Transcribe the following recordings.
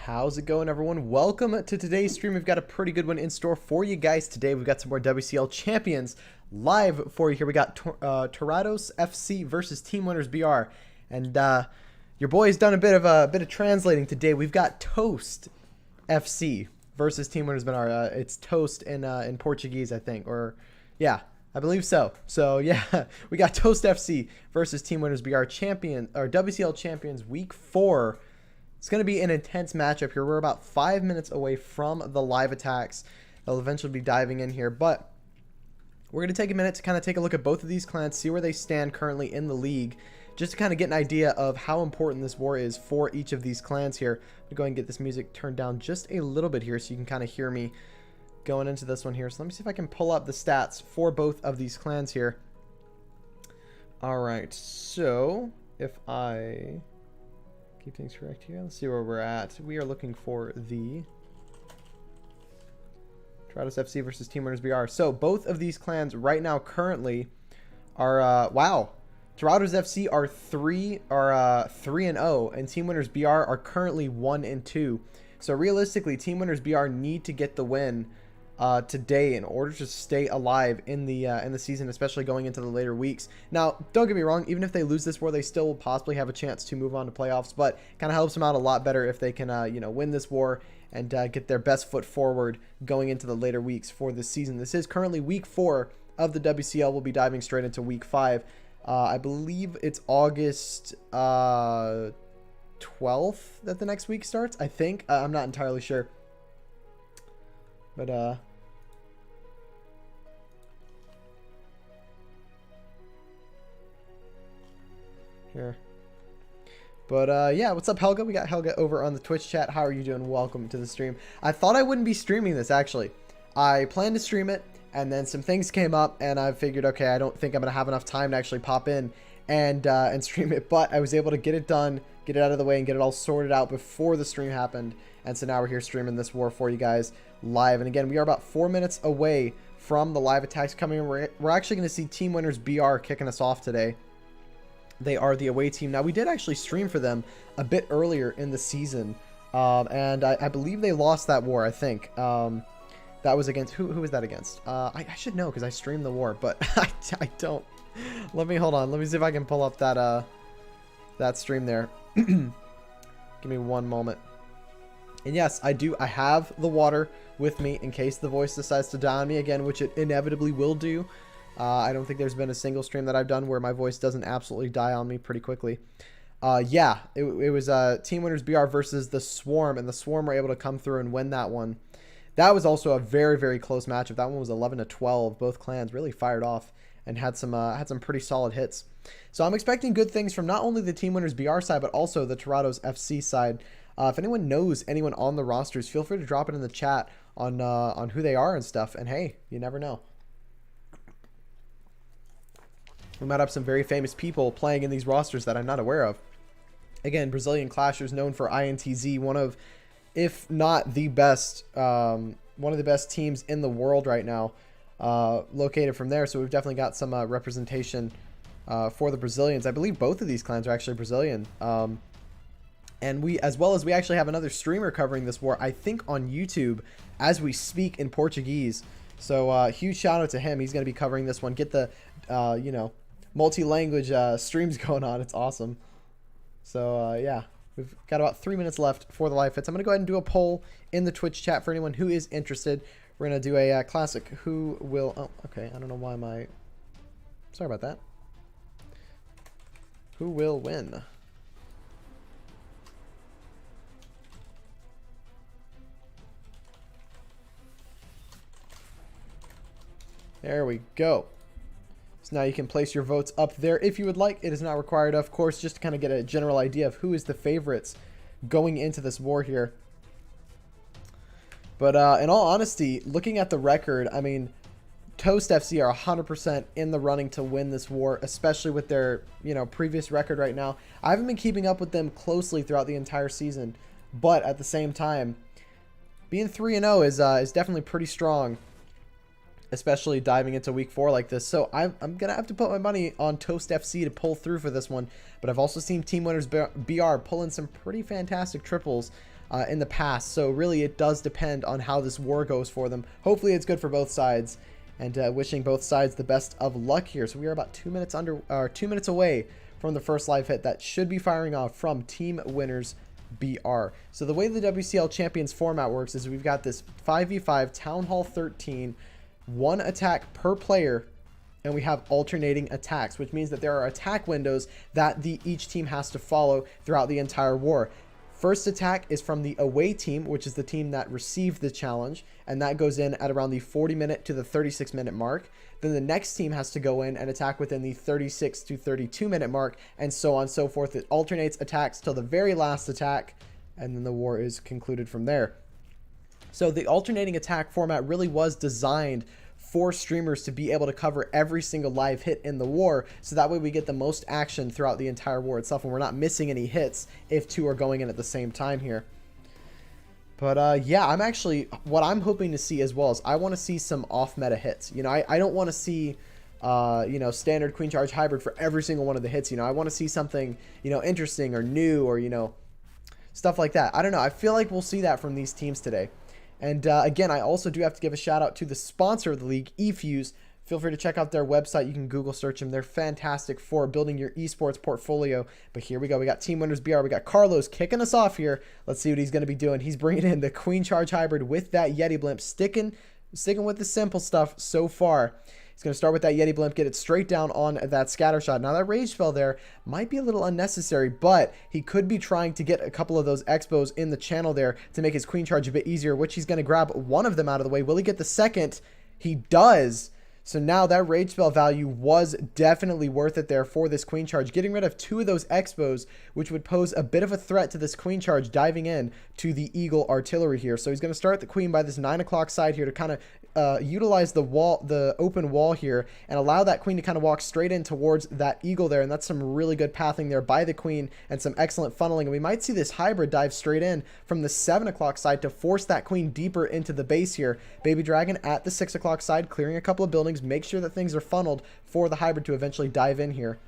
How's it going, everyone? Welcome to today's stream. We've got a pretty good one in store for you guys today. We've got some more WCL champions live for you here. We got Torrados FC versus Team Winners BR, and your boy's done a bit of translating today. We've got Toast FC versus Team Winners BR. It's Toast in Portuguese, I think, or yeah, I believe so. So yeah, we got Toast FC versus Team Winners BR champion or WCL champions week 4. It's going to be an intense matchup here. We're about 5 minutes away from the live attacks. They'll eventually be diving in here, but we're going to take a minute to kind of take a look at both of these clans, see where they stand currently in the league, just to kind of get an idea of how important this war is for each of these clans here. I'm going to go ahead and get this music turned down just a little bit here so you can kind of hear me going into this one here. So let me see if I can pull up the stats for both of these clans here. All right, so if I keep things correct here, let's see where we're at. We are looking for the Torrados FC versus Team Winners BR. So both of these clans right now currently are wow. Torrados FC are 3-0, and Team Winners BR are currently 1-2. So realistically, Team Winners BR need to get the win today in order to stay alive in the season, especially going into the later weeks. Now, don't get me wrong, even if they lose this war, they still will possibly have a chance to move on to playoffs, but kind of helps them out a lot better if they can win this war and get their best foot forward going into the later weeks for this season. This is currently week 4 of the WCL. We'll be diving straight into week 5. I believe it's August 12th that the next week starts, I think. I'm not entirely sure, but here. But yeah, what's up, Helga? We got Helga over on the Twitch chat. How are you doing? Welcome to the stream. I thought I wouldn't be streaming this, actually. I planned to stream it, and then some things came up, and I figured, okay, I don't think I'm gonna have enough time to actually pop in and stream it. But I was able to get it done, get it out of the way, and get it all sorted out before the stream happened. And so now we're here streaming this war for you guys live. And again, we are about 4 minutes away from the live attacks coming in. We're actually going to see Team Winners BR kicking us off today. They are the away team. Now, we did actually stream for them a bit earlier in the season, and I believe they lost that war, I think. That was against, who was that against? I should know because I streamed the war, but I don't. Hold on. Let me see if I can pull up that, that stream there. Give me one moment. And yes, I have the water with me in case the voice decides to die on me again, which it inevitably will do. I don't think there's been a single stream that I've done where my voice doesn't absolutely die on me pretty quickly. Yeah, it was Team Winners BR versus the Swarm, and the Swarm were able to come through and win that one. That was also a very, very close matchup. That one was 11-12. Both clans really fired off and had some pretty solid hits. So I'm expecting good things from not only the Team Winners BR side, but also the Torrados FC side. If anyone knows anyone on the rosters, feel free to drop it in the chat on who they are and stuff. And hey, you never know. We might have some very famous people playing in these rosters that I'm not aware of. Again, Brazilian Clashers, known for INTZ, one of, if not the best, one of the best teams in the world right now, located from there. So we've definitely got some representation for the Brazilians. I believe both of these clans are actually Brazilian. And we actually have another streamer covering this war, I think on YouTube, as we speak in Portuguese. So huge shout out to him. He's going to be covering this one. Get the, multi-language streams going on. It's awesome. So yeah, we've got about 3 minutes left for the live hits. I'm going to go ahead and do a poll in the Twitch chat for anyone who is interested. We're going to do a classic who will, oh, okay, I don't know why sorry about that. Who will win? There we go. So now you can place your votes up there if you would like. It is not required, of course, just to kind of get a general idea of who is the favorites going into this war here. But in all honesty, looking at the record, I mean, Toast FC are 100% in the running to win this war, especially with their, previous record right now. I haven't been keeping up with them closely throughout the entire season, but at the same time, being 3-0 is definitely pretty strong, especially diving into week 4 like this. So I'm going to have to put my money on Toast FC to pull through for this one. But I've also seen Team Winners BR pull in some pretty fantastic triples in the past. So really it does depend on how this war goes for them. Hopefully it's good for both sides, and wishing both sides the best of luck here. So we are about 2 minutes away from the first live hit that should be firing off from Team Winners BR. So the way the WCL Champions format works is we've got this 5v5 Town Hall 13, 1 attack per player, and we have alternating attacks, which means that there are attack windows that each team has to follow throughout the entire war. First attack is from the away team, which is the team that received the challenge, and that goes in at around the 40-minute to the 36-minute mark. Then the next team has to go in and attack within the 36 to 32-minute mark, and so on and so forth. It alternates attacks till the very last attack, and then the war is concluded from there. So the alternating attack format really was designed for streamers to be able to cover every single live hit in the war, so that way we get the most action throughout the entire war itself, and we're not missing any hits if 2 are going in at the same time here. But yeah, what I'm hoping to see as well is I want to see some off-meta hits. You know, I don't want to see you know, standard Queen Charge Hybrid for every single one of the hits. You know, I want to see something, you know, interesting or new, or, you know, stuff like that. I don't know. I feel like we'll see that from these teams today. And again, I also do have to give a shout out to the sponsor of the league, eFuse. Feel free to check out their website. You can Google search them. They're fantastic for building your esports portfolio. But here we go. We got Team Winners BR. We got Carlos kicking us off here. Let's see what he's going to be doing. He's bringing in the Queen Charge Hybrid with that Yeti Blimp, sticking with the simple stuff so far. He's going to start with that Yeti Blimp, get it straight down on that scatter shot. Now that rage spell there might be a little unnecessary, but he could be trying to get a couple of those expos in the channel there to make his Queen Charge a bit easier, which he's going to grab one of them out of the way. Will he get the second? He does. So now that rage spell value was definitely worth it there for this Queen Charge, getting rid of 2 of those expos, which would pose a bit of a threat to this Queen Charge diving in to the Eagle artillery here. So he's going to start the Queen by this 9 o'clock side here to kind of utilize the open wall here and allow that Queen to kind of walk straight in towards that Eagle there. And that's some really good pathing there by the Queen and some excellent funneling. And we might see this hybrid dive straight in from the 7 o'clock side to force that Queen deeper into the base here. Baby Dragon at the 6 o'clock side, clearing a couple of buildings. Make sure that things are funneled for the hybrid to eventually dive in here.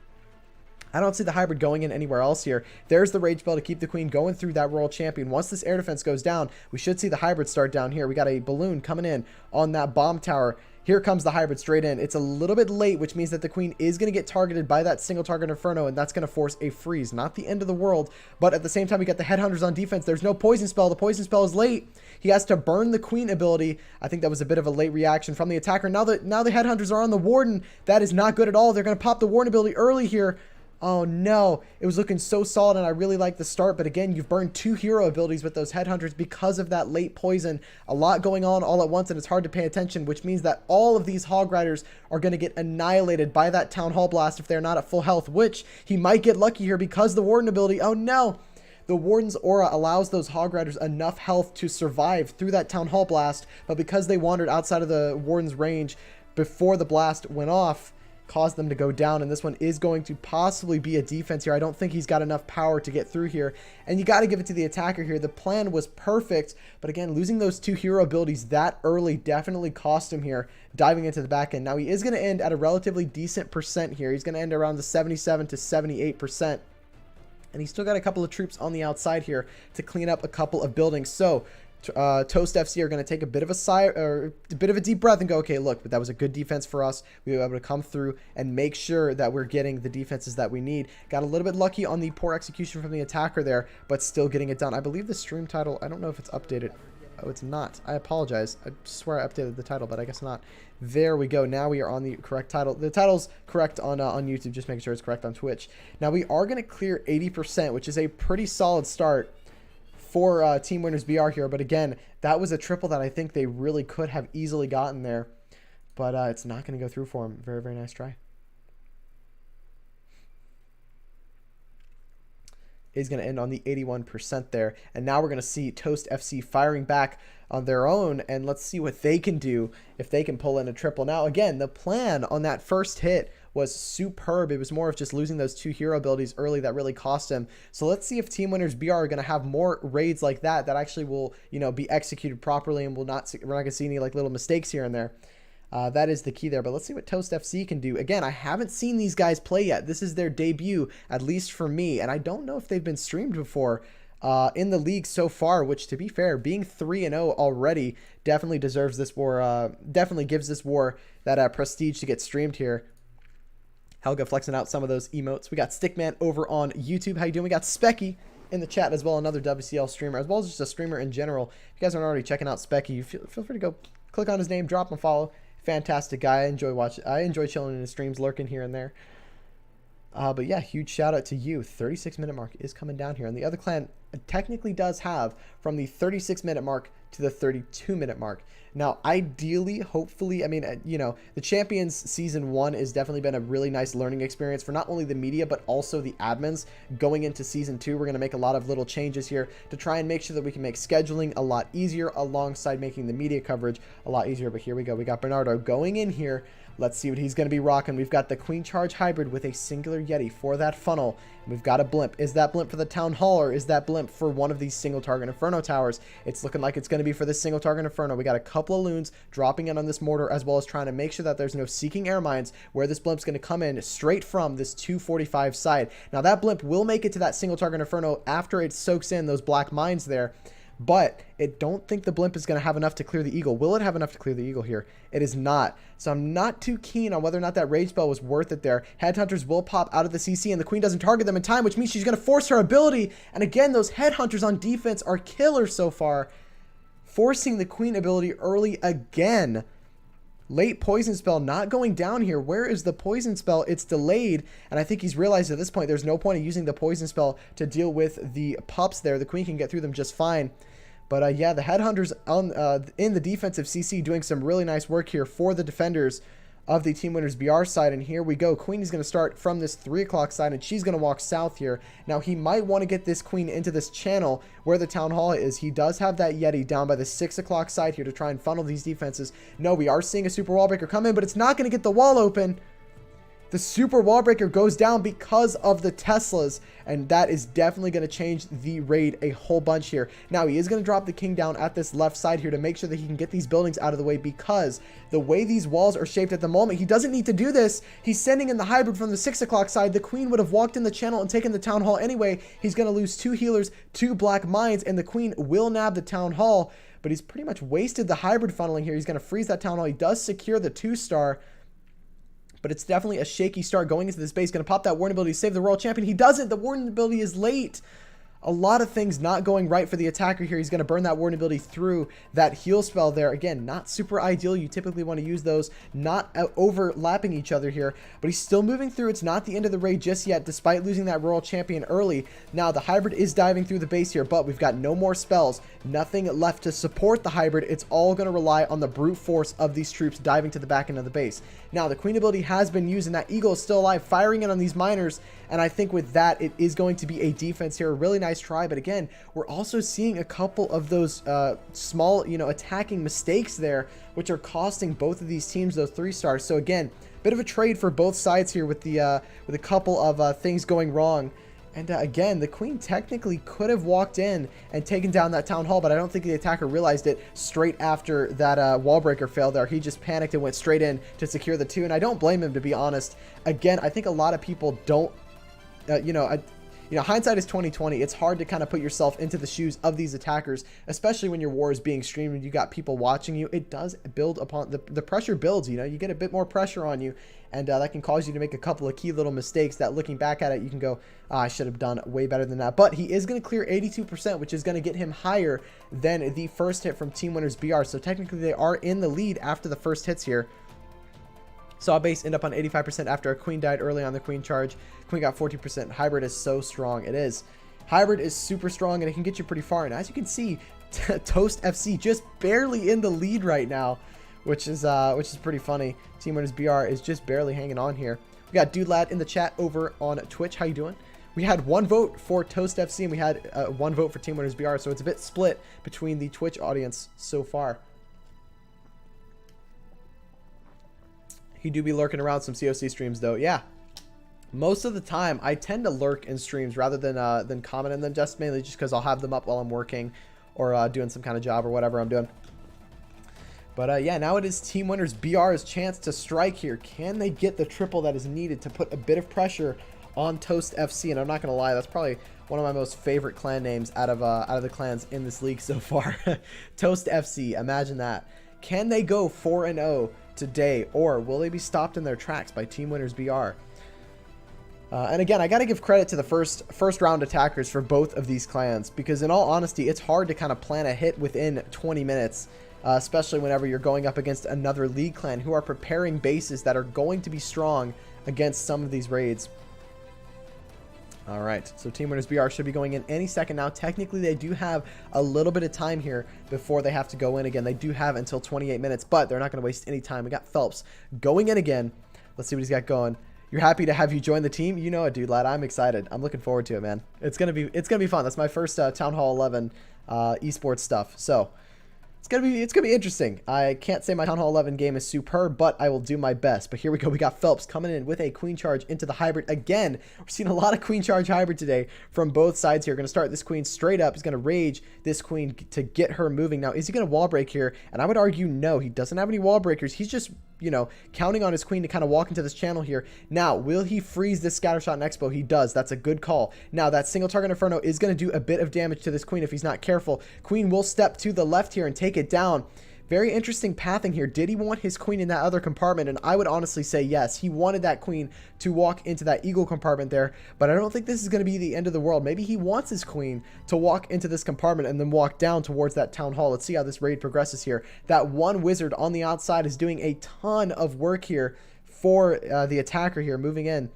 I don't see the hybrid going in anywhere else here. There's the rage spell to keep the Queen going through that Royal Champion. Once this air defense goes down, we should see the hybrid start down here. We got a balloon coming in on that bomb tower. Here comes the hybrid straight in. It's a little bit late, which means that the Queen is going to get targeted by that single target Inferno, and that's going to force a freeze. Not the end of the world, but at the same time, we got the Headhunters on defense. There's no poison spell. The poison spell is late. He has to burn the Queen ability. I think that was a bit of a late reaction from the attacker. Now the Headhunters are on the Warden. That is not good at all. They're going to pop the Warden ability early here. Oh no, it was looking so solid, and I really like the start, but again, you've burned 2 hero abilities with those Headhunters because of that late poison. A lot going on all at once, and it's hard to pay attention, which means that all of these Hog Riders are going to get annihilated by that Town Hall Blast if they're not at full health, which he might get lucky here because the Warden ability. Oh no! The Warden's aura allows those Hog Riders enough health to survive through that Town Hall Blast, but because they wandered outside of the Warden's range before the blast went off, caused them to go down, and this one is going to possibly be a defense here. I don't think he's got enough power to get through here, and you got to give it to the attacker here. The plan was perfect, but again, losing those 2 hero abilities that early definitely cost him here, diving into the back end. Now he is going to end at a relatively decent percent here. He's going to end around the 77 to 78%. And he's still got a couple of troops on the outside here to clean up a couple of buildings. So Toast FC are going to take a bit of a sigh, or a bit of a deep breath and go, okay, look, but that was a good defense for us. We were able to come through and make sure that we're getting the defenses that we need. Got a little bit lucky on the poor execution from the attacker there, but still getting it done. I believe the stream title, I don't know if it's updated. Oh, it's not. I apologize. I swear I updated the title, but I guess not. There we go. Now we are on the correct title. The title's correct on YouTube, just making sure it's correct on Twitch. Now we are going to clear 80%, which is a pretty solid start for Team Winners BR here. But again, that was a triple that I think they really could have easily gotten there. But it's not going to go through for him. Very, very nice try. Is going to end on the 81% there. And now we're going to see Toast FC firing back on their own, and let's see what they can do if they can pull in a triple. Now, again, the plan on that first hit was superb. It was more of just losing those 2 hero abilities early that really cost him. So let's see if Team Winners BR are going to have more raids like that that actually will, you know, be executed properly, and we're not going to see any like little mistakes here and there. That is the key there, but let's see what Toast FC can do. Again, I haven't seen these guys play yet. This is their debut, at least for me, and I don't know if they've been streamed before. in the league so far, which, to be fair, being 3-0 already definitely deserves this war, definitely gives this war that prestige to get streamed here. Helga flexing out some of those emotes. We got Stickman over on YouTube. How you doing? We got Specky in the chat as well, another WCL streamer, as well as just a streamer in general. If you guys aren't already checking out Specky, you feel free to go click on his name, drop him a follow. Fantastic guy. I enjoy chilling in his streams, lurking here and there. But yeah, huge shout out to you. 36-minute mark is coming down here. And the other clan technically does have from the 36-minute mark to the 32-minute mark. Now, ideally, hopefully, I mean, you know, the Champions Season 1 has definitely been a really nice learning experience for not only the media, but also the admins. Going into Season 2, we're going to make a lot of little changes here to try and make sure that we can make scheduling a lot easier alongside making the media coverage a lot easier. But here we go. We got Bernardo going in here. Let's see what he's going to be rocking. We've got the Queen Charge Hybrid with a singular Yeti for that funnel. And we've got a blimp. Is that blimp for the Town Hall, or is that blimp for one of these single target Inferno towers? It's looking like it's going to be for this single target Inferno. We got a couple of loons dropping in on this mortar, as well as trying to make sure that there's no seeking air mines where this blimp's going to come in straight from this 245 side. Now that blimp will make it to that single target Inferno after it soaks in those black mines there. But I don't think the blimp is going to have enough to clear the eagle. Will it have enough to clear the eagle here? It is not. So I'm not too keen on whether or not that rage spell was worth it there. Headhunters will pop out of the CC, and the queen doesn't target them in time, which means she's going to force her ability. And again, those headhunters on defense are killer so far, forcing the queen ability early again. Late poison spell not going down here. Where is the poison spell? It's delayed, and I think he's realized at this point there's no point in using the poison spell to deal with the pups there. The queen can get through them just fine. But yeah, the headhunters on in the defensive CC doing some really nice work here for the defenders of the Team Winners BR side. And here we go. Queen is going to start from this 3 o'clock side, and she's going to walk south here. Now, he might want to get this queen into this channel where the Town Hall is. He does have that Yeti down by the 6 o'clock side here to try and funnel these defenses. No, we are seeing a super wall breaker come in, but it's not going to get the wall open. The super wall breaker goes down because of the Teslas, and that is definitely going to change the raid a whole bunch here. Now, he is going to drop the king down at this left side here to make sure that he can get these buildings out of the way, because the way these walls are shaped at the moment, he doesn't need to do this. He's sending in the hybrid from the 6 o'clock side. The queen would have walked in the channel and taken the Town Hall anyway. He's going to lose 2 healers, 2 black mines, and the queen will nab the Town Hall, but he's pretty much wasted the hybrid funneling here. He's going to freeze that Town Hall. He does secure the 2-star, but it's definitely a shaky start going into this base. Going to pop that warning ability to save the Royal Champion. He doesn't. The warning ability is late. A lot of things not going right for the attacker here. He's going to burn that warning ability through that heal spell there. Again, not super ideal. You typically want to use those not overlapping each other here, but he's still moving through. It's not the end of the raid just yet, despite losing that Royal Champion early. Now, the hybrid is diving through the base here, but we've got no more spells. Nothing left to support the hybrid. It's all going to rely on the brute force of these troops diving to the back end of the base. Now, the queen ability has been used, and that eagle is still alive, firing in on these miners, and I think with that, it is going to be a defense here. A really nice try, but again, we're also seeing a couple of those small, attacking mistakes there, which are costing both of these teams those 3 stars. So again, bit of a trade for both sides here with a couple of things going wrong. And again, the queen technically could have walked in and taken down that Town Hall, but I don't think the attacker realized it straight after that wall breaker fail there. He just panicked and went straight in to secure the 2, and I don't blame him, to be honest. Again, I think a lot of people don't, hindsight is 20/20. It's hard to kind of put yourself into the shoes of these attackers, especially when your war is being streamed and you got people watching you. It does build upon the pressure builds, you get a bit more pressure on you, and that can cause you to make a couple of key little mistakes that, looking back at it, you can go, I should have done way better than that. But he is going to clear 82%, which is going to get him higher than the first hit from Team Winners BR. So technically they are in the lead after the first hits here. Saw base end up on 85% after a queen died early on the queen charge. Queen got 14%. Hybrid is so strong. It is. Hybrid is super strong, and it can get you pretty far. And as you can see, Toast FC just barely in the lead right now, which is pretty funny. Team Winners BR is just barely hanging on here. We got Dude Lad in the chat over on Twitch. How you doing? We had 1 vote for Toast FC, and we had 1 vote for Team Winners BR, so it's a bit split between the Twitch audience so far. He do be lurking around some COC streams, though. Yeah, most of the time I tend to lurk in streams rather than comment in them, just mainly just because I'll have them up while I'm working or doing some kind of job or whatever I'm doing. But yeah, now it is Team Winners BR's chance to strike here. Can they get the triple that is needed to put a bit of pressure on Toast FC, and I'm not gonna lie, that's probably one of my most favorite clan names out of the clans in this league so far. Toast FC, imagine that. Can they go 4-0 today, or will they be stopped in their tracks by Team Winners BR? And again, I got to give credit to the first round attackers for both of these clans, because in all honesty, it's hard to kind of plan a hit within 20 minutes, especially whenever you're going up against another league clan who are preparing bases that are going to be strong against some of these raids. All right, so Team Winners BR should be going in any second now. Technically, they do have a little bit of time here before they have to go in again. They do have until 28 minutes, but they're not going to waste any time. We got Phelps going in again. Let's see what he's got going. You're happy to have you join the team? You know it, dude, lad. I'm excited. I'm looking forward to it, man. It's gonna be fun. That's my first Town Hall 11 esports stuff. So it's gonna be interesting. I can't say my Town Hall 11 game is superb, but I will do my best. But here we go. We got Phelps coming in with a queen charge into the hybrid again. We're seeing a lot of queen charge hybrid today from both sides here. Going to start this queen straight up. He's going to rage this queen to get her moving. Now, is he going to wall break here? And I would argue no. He doesn't have any wall breakers. He's just, you know, counting on his queen to kind of walk into this channel here. Now, will he freeze this scattershot and expo? He does. That's a good call. Now, that single target inferno is going to do a bit of damage to this queen if he's not careful. Queen will step to the left here and take it down. Very interesting pathing here. Did he want his queen in that other compartment? And I would honestly say yes. He wanted that queen to walk into that eagle compartment there, but I don't think this is going to be the end of the world. Maybe he wants his queen to walk into this compartment and then walk down towards that town hall. Let's see how this raid progresses here. That one wizard on the outside is doing a ton of work here for the attacker here, moving in.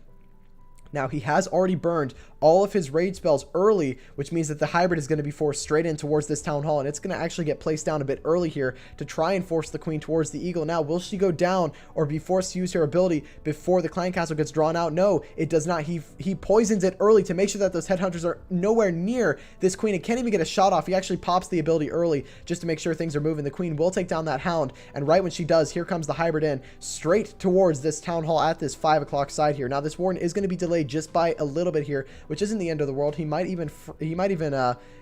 Now, he has already burned all of his raid spells early, which means that the hybrid is going to be forced straight in towards this town hall, and it's going to actually get placed down a bit early here to try and force the queen towards the eagle. Now, will she go down or be forced to use her ability before the clan castle gets drawn out? No, it does not. He poisons it early to make sure that those headhunters are nowhere near this queen. It can't even get a shot off. He actually pops the ability early just to make sure things are moving. The queen will take down that hound, and right when she does, here comes the hybrid in straight towards this town hall at this 5 o'clock side here. Now, this warden is going to be delayed just by a little bit here, which isn't the end of the world. He might even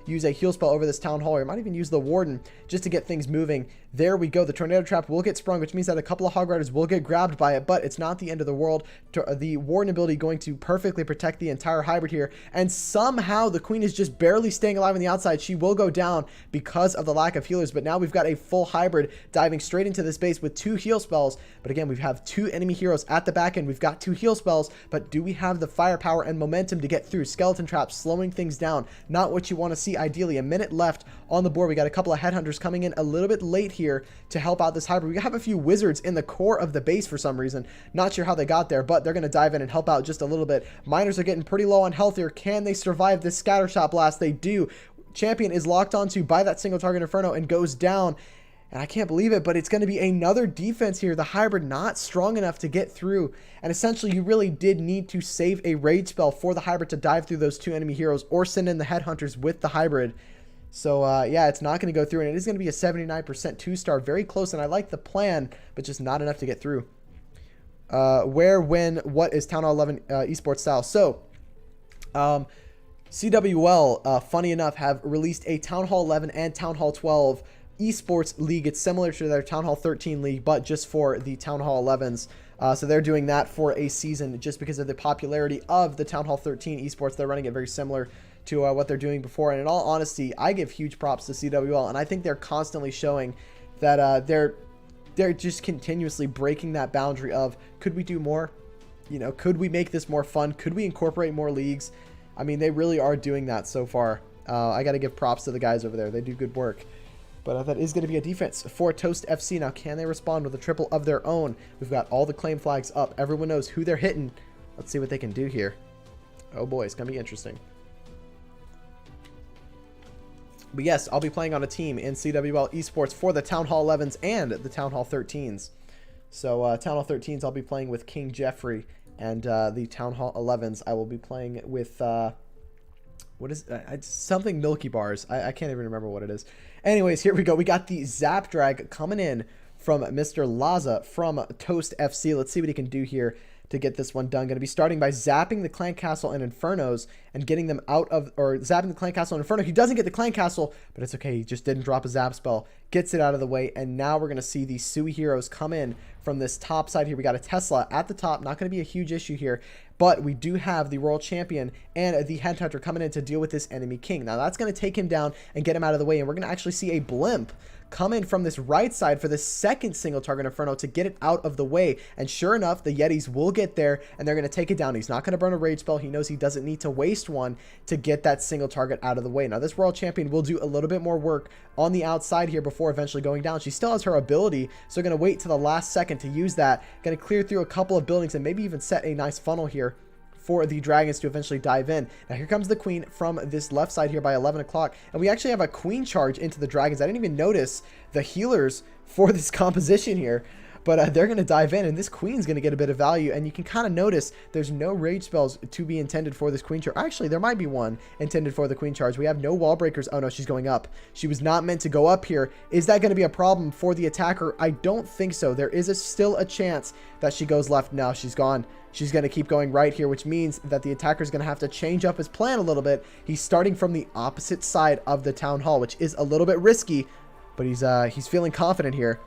use a heal spell over this town hall, or he might even use the warden just to get things moving. There we go. The tornado trap will get sprung, which means that a couple of hog riders will get grabbed by it, but it's not the end of the world. The warden ability going to perfectly protect the entire hybrid here, and somehow the queen is just barely staying alive on the outside. She will go down because of the lack of healers, but now we've got a full hybrid diving straight into this base with 2 heal spells. But again, we have 2 enemy heroes at the back end. We've got 2 heal spells, but do we have the firepower and momentum to get through? Skeleton traps slowing things down, not what you want to see ideally. A minute left on the board. We got a couple of headhunters coming in a little bit late here to help out this hybrid. We have a few wizards in the core of the base for some reason. Not sure how they got there, but they're going to dive in and help out just a little bit. Miners are getting pretty low on health here. Can they survive this scattershot blast? They do. Champion is locked onto by that single target inferno and goes down. And I can't believe it, but it's going to be another defense here. The hybrid not strong enough to get through. And essentially, you really did need to save a raid spell for the hybrid to dive through those 2 enemy heroes or send in the headhunters with the hybrid. So, yeah, it's not going to go through. And it is going to be a 79% 2-star. Very close, and I like the plan, but just not enough to get through. Where, when, what is Town Hall 11 esports style? So, CWL, funny enough, have released a Town Hall 11 and Town Hall 12 esports league. It's similar to their Town Hall 13 league, but just for the Town Hall 11s. So they're doing that for a season just because of the popularity of the Town Hall 13 esports. They're running it very similar to what they're doing before. And in all honesty, I give huge props to CWL, and I think they're constantly showing that they're just continuously breaking that boundary of, could we do more? You know, could we make this more fun? Could we incorporate more leagues? I mean, they really are doing that so far. I got to give props to the guys over there. They do good work. But that is going to be a defense for Toast FC. Now, can they respond with a triple of their own? We've got all the claim flags up. Everyone knows who they're hitting. Let's see what they can do here. Oh boy, it's going to be interesting. But yes, I'll be playing on a team in CWL Esports for the Town Hall 11s and the Town Hall 13s. So Town Hall 13s, I'll be playing with King Jeffrey. And the Town Hall 11s, I will be playing with... what is something Milky Bars? I can't even remember what it is. Anyways, here we go. We got the Zap Drag coming in from Mr. Laza from Toast FC. Let's see what he can do here to get this one done. Going to be starting by zapping the Clan Castle and Infernos, and getting them out of, or zapping the clan castle on Inferno. He doesn't get the clan castle, but it's okay. He just didn't drop a zap spell. Gets it out of the way, and now we're going to see these Sui heroes come in from this top side here. We got a Tesla at the top. Not going to be a huge issue here, but we do have the Royal Champion and the Headhunter coming in to deal with this enemy king. Now that's going to take him down and get him out of the way, and we're going to actually see a blimp come in from this right side for the second single target Inferno to get it out of the way. And sure enough, the Yetis will get there and they're going to take it down. He's not going to burn a rage spell. He knows he doesn't need to waste one to get that single target out of the way. Now this Royal Champion will do a little bit more work on the outside here before eventually going down. She still has her ability, so going to wait to the last second to use that. Going to clear through a couple of buildings and maybe even set a nice funnel here for the dragons to eventually dive in. Now here comes the queen from this left side here by 11 o'clock, and we actually have a queen charge into the dragons. I didn't even notice the healers for this composition here, but they're going to dive in, and this queen's going to get a bit of value. And you can kind of notice there's no rage spells to be intended for this queen charge. Actually, there might be one intended for the queen charge. We have no wall breakers. Oh no, she's going up. She was not meant to go up here. Is that going to be a problem for the attacker? I don't think so. There is still a chance that she goes left. No, she's gone. She's going to keep going right here, which means that the attacker is going to have to change up his plan a little bit. He's starting from the opposite side of the town hall, which is a little bit risky, but he's feeling confident here.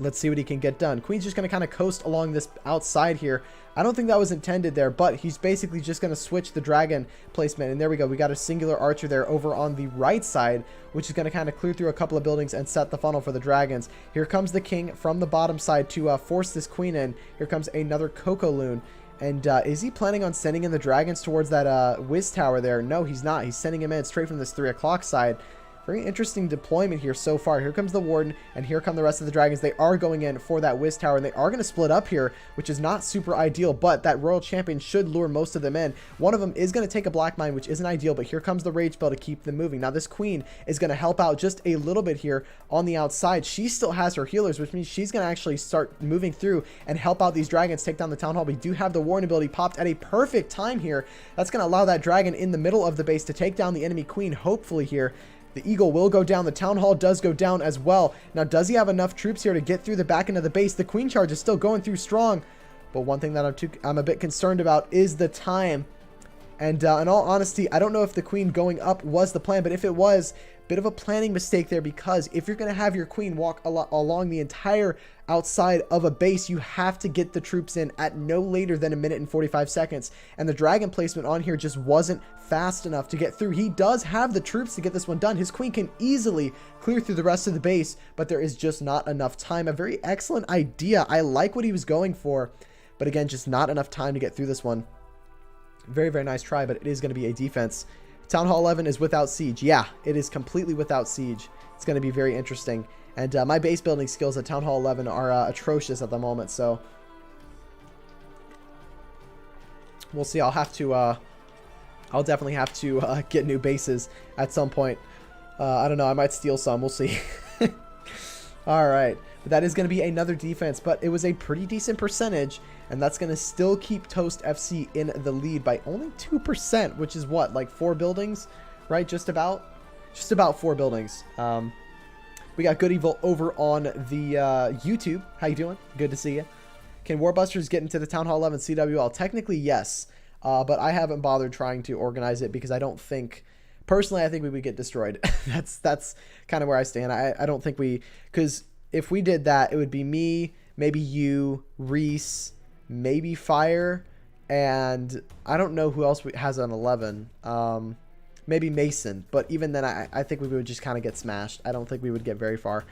Let's see what he can get done. Queen's just going to kind of coast along this outside here. I don't think that was intended there, but he's basically just going to switch the dragon placement. And there we go. We got a singular archer there over on the right side, which is going to kind of clear through a couple of buildings and set the funnel for the dragons. Here comes the king from the bottom side to force this queen in. Here comes another Coco Loon. And is he planning on sending in the dragons towards that Wiz Tower there? No, he's not. He's sending him in straight from this 3 o'clock side. Very interesting deployment here so far. Here comes the Warden, and here come the rest of the dragons. They are going in for that Wiz Tower, and they are going to split up here, which is not super ideal, but that Royal Champion should lure most of them in. One of them is going to take a Black Mine, which isn't ideal, but here comes the Rage Spell to keep them moving. Now, this Queen is going to help out just a little bit here on the outside. She still has her healers, which means she's going to actually start moving through and help out these dragons take down the Town Hall. We do have the Warden ability popped at a perfect time here. That's going to allow that dragon in the middle of the base to take down the enemy Queen, hopefully here. The Eagle will go down. The Town Hall does go down as well. Now, does he have enough troops here to get through the back end of the base? The Queen charge is still going through strong. But one thing that I'm a bit concerned about is the time. And in all honesty, I don't know if the Queen going up was the plan. But if it was, bit of a planning mistake there, because if you're going to have your Queen walk along the entire outside of a base, you have to get the troops in at no later than 1 minute and 45 seconds. And the dragon placement on here just wasn't fast enough to get through. He does have the troops to get this one done. His Queen can easily clear through the rest of the base, but there is just not enough time. A very excellent idea. I like what he was going for, but again, just not enough time to get through this one. Very, very nice try, but it is going to be a defense. Town Hall 11 is without siege. Yeah, it is completely without siege. It's going to be very interesting. And my base building skills at Town Hall 11 are atrocious at the moment, so we'll see. I'll definitely have to get new bases at some point. I don't know. I might steal some. We'll see. All right. But that is going to be another defense, but it was a pretty decent percentage, and that's going to still keep Toast FC in the lead by only 2%, which is what, like 4 buildings, right? Just about 4 buildings. We got Good Evil over on the YouTube. How you doing? Good to see you. Can Warbusters get into the Town Hall 11 CWL? Technically, yes, but I haven't bothered trying to organize it because I don't think... Personally, I think we would get destroyed. That's kind of where I stand. I don't think we... Because if we did that, it would be me, maybe you, Reese, maybe Fire, and I don't know who else has an 11. Maybe Mason, but even then, I think we would just kind of get smashed. I don't think we would get very far.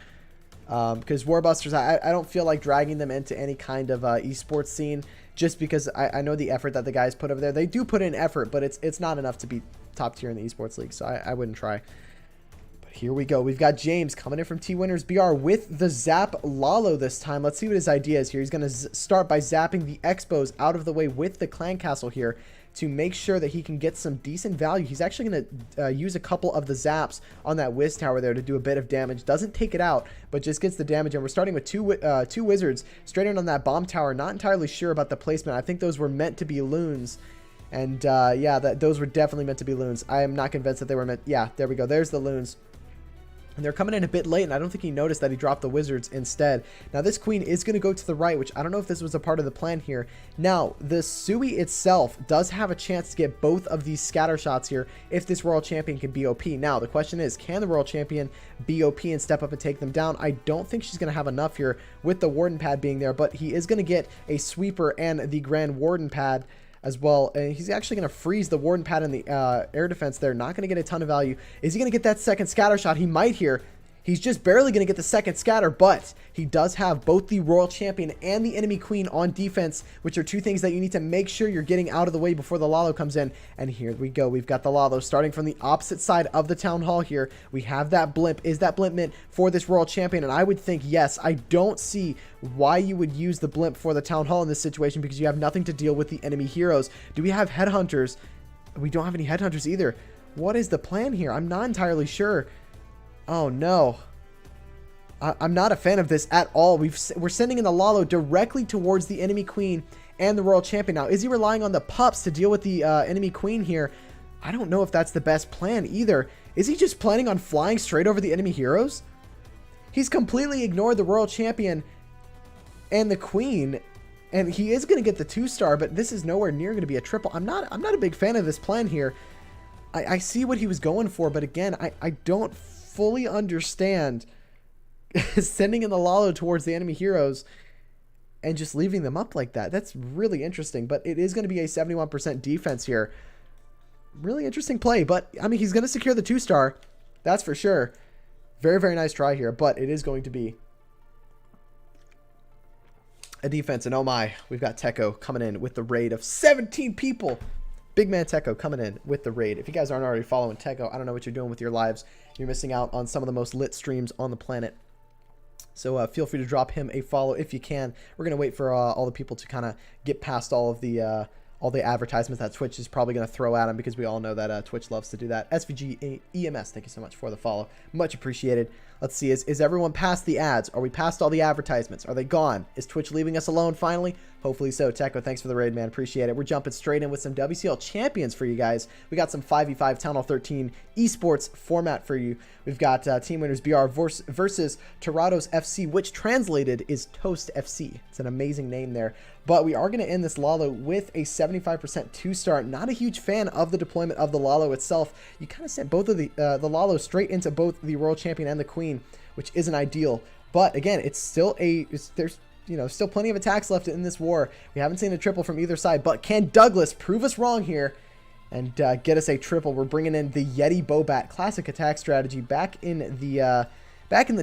Because Warbusters, I don't feel like dragging them into any kind of esports scene, just because I know the effort that the guys put over there. They do put in effort, but it's not enough to be top tier in the esports league, so I wouldn't try. But here we go. We've got James coming in from T-Winners BR with the Zap Lalo this time. Let's see what his idea is here. He's going to start by zapping the Expos out of the way with the Clan Castle here to make sure that he can get some decent value. He's actually going to use a couple of the zaps on that Wiz Tower there to do a bit of damage. Doesn't take it out, but just gets the damage. And we're starting with two wizards straight in on that bomb tower. Not entirely sure about the placement. I think those were meant to be loons. And yeah, those were definitely meant to be loons. I am not convinced that they were meant. Yeah, there we go. There's the loons. And they're coming in a bit late, and I don't think he noticed that he dropped the wizards instead. Now, this queen is going to go to the right, which I don't know if this was a part of the plan here. Now, the Sui itself does have a chance to get both of these scatter shots here if this Royal Champion can BOP. Now, the question is, can the Royal Champion BOP and step up and take them down? I don't think she's going to have enough here with the Warden pad being there, but he is going to get a Sweeper and the Grand Warden pad as well, and he's actually going to freeze the Warden pad in the air defense there. Not going to get a ton of value. Is he going to get that second scatter shot? He might here. He's just barely going to get the second scatter, but he does have both the Royal Champion and the enemy queen on defense, which are two things that you need to make sure you're getting out of the way before the Lalo comes in. And here we go. We've got the Lalo starting from the opposite side of the town hall here. We have that blimp. Is that blimp meant for this Royal Champion? And I would think yes. I don't see why you would use the blimp for the town hall in this situation, because you have nothing to deal with the enemy heroes. Do we have headhunters? We don't have any headhunters either. What is the plan here? I'm not entirely sure. Oh no. I'm not a fan of this at all. We're sending in the Lalo directly towards the enemy queen and the Royal Champion. Now, is he relying on the pups to deal with the enemy queen here? I don't know if that's the best plan either. Is he just planning on flying straight over the enemy heroes? He's completely ignored the Royal Champion and the queen, and he is going to get the 2-star, but this is nowhere near going to be a triple. I'm not a big fan of this plan here. I see what he was going for, but again, I don't fully understand sending in the Lalo towards the enemy heroes and just leaving them up like that. That's really interesting, but it is going to be a 71% defense here. Really interesting play, but I mean, he's going to secure the 2-star. That's for sure. Very, very nice try here, but it is going to be a defense. And oh my, we've got Teko coming in with the raid of 17 people. Big man Teko coming in with the raid. If you guys aren't already following Teko, I don't know what you're doing with your lives. You're missing out on some of the most lit streams on the planet. So feel free to drop him a follow if you can. We're going to wait for all the people to kind of get past all the advertisements that Twitch is probably going to throw at him, because we all know that Twitch loves to do that. SVG EMS, thank you so much for the follow. Much appreciated. Let's see, is everyone past the ads? Are we past all the advertisements? Are they gone? Is Twitch leaving us alone finally? Hopefully so. Teko, thanks for the raid, man. Appreciate it. We're jumping straight in with some WCL champions for you guys. We got some 5v5 Town Hall 13 esports format for you. We've got Team Winners BR versus Torrados FC, which translated is Toast FC. It's an amazing name there. But we are going to end this Lalo with a 75% 2-star. Not a huge fan of the deployment of the Lalo itself. You kind of sent both of the Lalo straight into both the Royal Champion and the Queen, which isn't ideal. But again, it's still there's still plenty of attacks left in this war. We haven't seen a triple from either side, but can Douglas prove us wrong here and get us a triple? We're bringing in the Yeti Bobat, classic attack strategy. Back in the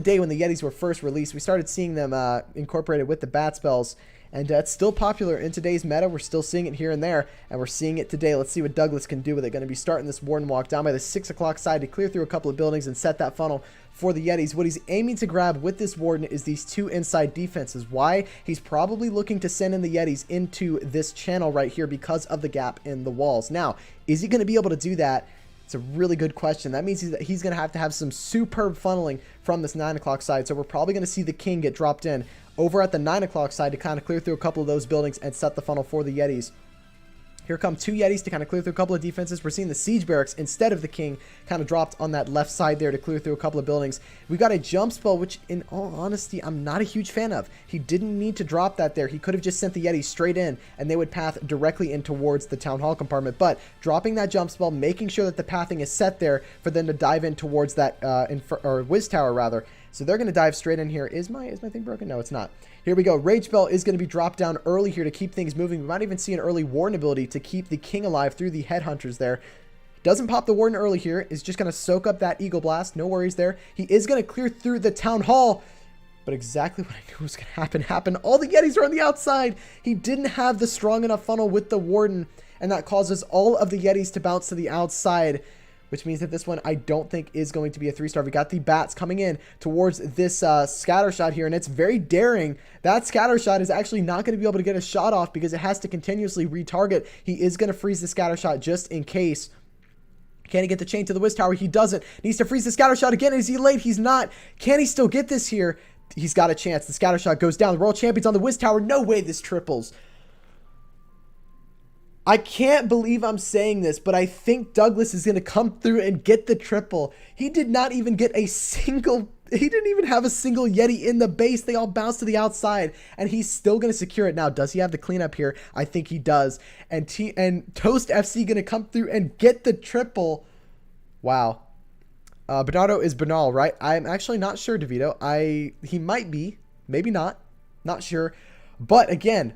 day when the Yetis were first released, we started seeing them incorporated with the bat spells. And it's still popular in today's meta. We're still seeing it here and there, and we're seeing it today. Let's see what Douglas can do with it. Going to be starting this Warden walk down by the 6 o'clock side to clear through a couple of buildings and set that funnel for the Yetis. What he's aiming to grab with this Warden is these 2 inside defenses. Why? He's probably looking to send in the Yetis into this channel right here because of the gap in the walls. Now, is he going to be able to do that? It's a really good question. That means he's going to have some superb funneling from this 9 o'clock side. So we're probably going to see the King get dropped in over at the 9 o'clock side to kind of clear through a couple of those buildings and set the funnel for the Yetis. Here come 2 Yetis to kind of clear through a couple of defenses. We're seeing the Siege Barracks instead of the King kind of dropped on that left side there to clear through a couple of buildings. We got a jump spell, which in all honesty, I'm not a huge fan of. He didn't need to drop that there. He could have just sent the Yetis straight in and they would path directly in towards the Town Hall compartment. But dropping that jump spell, making sure that the pathing is set there for them to dive in towards that Wiz Tower rather. So they're going to dive straight in here. Is my thing broken? No, it's not. Here we go. Rage Spell is going to be dropped down early here to keep things moving. We might even see an early Warden ability to keep the King alive through the Headhunters there. Doesn't pop the Warden early here. Is just going to soak up that Eagle Blast. No worries there. He is going to clear through the Town Hall. But exactly what I knew was going to happen. All the Yetis are on the outside. He didn't have the strong enough funnel with the Warden. And that causes all of the Yetis to bounce to the outside, which means that this one I don't think is going to be a 3-star. We got the bats coming in towards this scatter shot here, and it's very daring. That scatter shot is actually not going to be able to get a shot off because it has to continuously retarget. He is going to freeze the scatter shot just in case. Can he get the chain to the Wiz Tower? He doesn't. Needs to freeze the scatter shot again. Is he late? He's not. Can he still get this here? He's got a chance. The scatter shot goes down. The Royal Champion's on the Wiz Tower. No way this triples. I can't believe I'm saying this, but I think Douglas is going to come through and get the triple. He did not even get a single... He didn't even have a single Yeti in the base. They all bounced to the outside, and he's still going to secure it. Now, does he have the cleanup here? I think he does. And Toast FC going to come through and get the triple. Wow. Bernardo is banal, right? I'm actually not sure, DeVito. He might be. Maybe not. Not sure. But, again...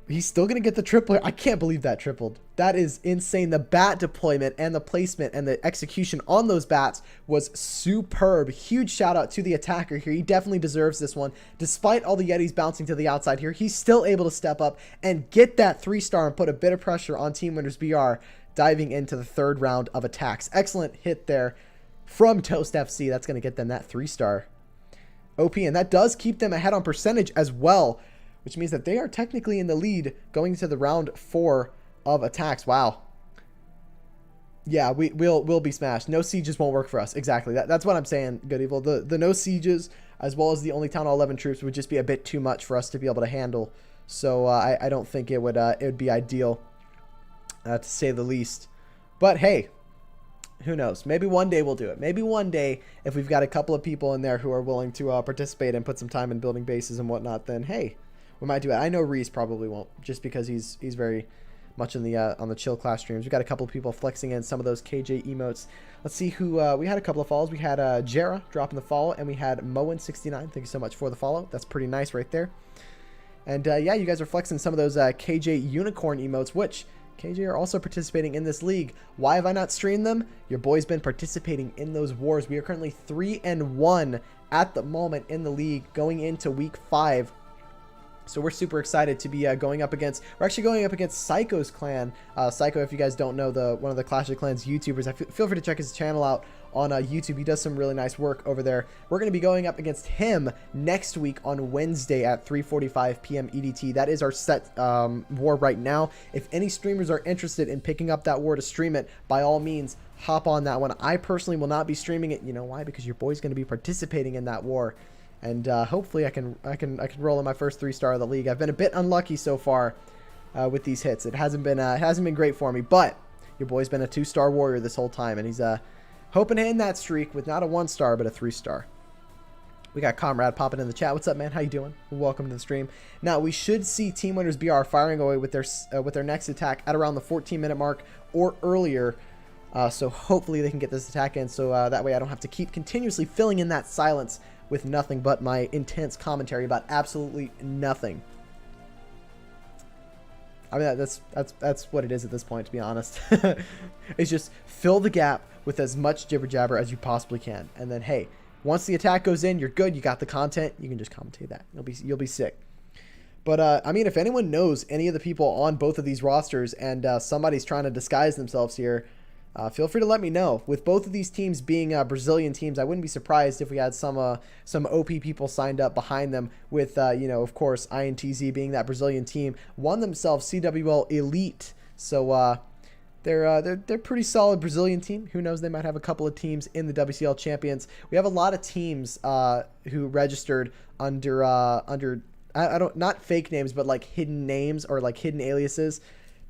He's still going to get the triple. I can't believe that tripled. That is insane. The bat deployment and the placement and the execution on those bats was superb. Huge shout out to the attacker here. He definitely deserves this one. Despite all the Yetis bouncing to the outside here, he's still able to step up and get that 3-star and put a bit of pressure on Team Winners BR, diving into the 3rd round of attacks. Excellent hit there from Toast FC. That's going to get them that 3-star. OP, and that does keep them ahead on percentage as well, which means that they are technically in the lead going to the round 4 of attacks. Wow. Yeah, we'll be smashed. No sieges won't work for us. Exactly. That's what I'm saying, Good Evil. The no sieges, as well as the only Town Hall 11 troops, would just be a bit too much for us to be able to handle. So I don't think it would be ideal, to say the least. But hey, who knows? Maybe one day we'll do it. Maybe one day, if we've got a couple of people in there who are willing to participate and put some time in building bases and whatnot, then hey, we might do it. I know Reese probably won't, just because he's very much in the on the chill class streams. We got a couple of people flexing in some of those KJ emotes. Let's see who we had a couple of follows. We had Jera dropping the follow, and we had Moen69. Thank you so much for the follow. That's pretty nice right there. And yeah, you guys are flexing some of those KJ unicorn emotes, which KJ are also participating in this league. Why have I not streamed them? Your boy's been participating in those wars. We are currently 3-1 at the moment in the league, going into week 5. So we're super excited to be going up against... We're actually going up against Psycho's clan. Psycho, if you guys don't know, one of the Clash of Clans YouTubers, feel free to check his channel out on YouTube. He does some really nice work over there. We're going to be going up against him next week on Wednesday at 3:45 p.m. EDT. That is our set war right now. If any streamers are interested in picking up that war to stream it, by all means, hop on that one. I personally will not be streaming it. You know why? Because your boy's going to be participating in that war. And hopefully I can roll in my first 3-star of the league. I've been a bit unlucky so far with these hits. It hasn't been great for me, but your boy's been a 2-star warrior this whole time, and he's hoping to end that streak with not a 1-star but a 3-star. We got Comrade popping in the chat. What's up, man? How you doing? Welcome to the stream. Now we should see Team Winners BR firing away with their next attack at around the 14-minute mark or earlier. So hopefully they can get this attack in, so that way I don't have to keep continuously filling in that silence with nothing but my intense commentary about absolutely nothing. I mean, that's what it is at this point, to be honest. It's just fill the gap with as much jibber jabber as you possibly can, and then hey, once the attack goes in, you're good. You got the content. You can just commentate that. You'll be sick. But I mean, if anyone knows any of the people on both of these rosters and somebody's trying to disguise themselves here, feel free to let me know. With both of these teams being Brazilian teams, I wouldn't be surprised if we had some OP people signed up behind them with, you know, of course, INTZ being that Brazilian team, won themselves CWL Elite. So they're pretty solid Brazilian team. Who knows? They might have a couple of teams in the WCL Champions. We have a lot of teams who registered under I don't, not fake names, but like hidden names or like hidden aliases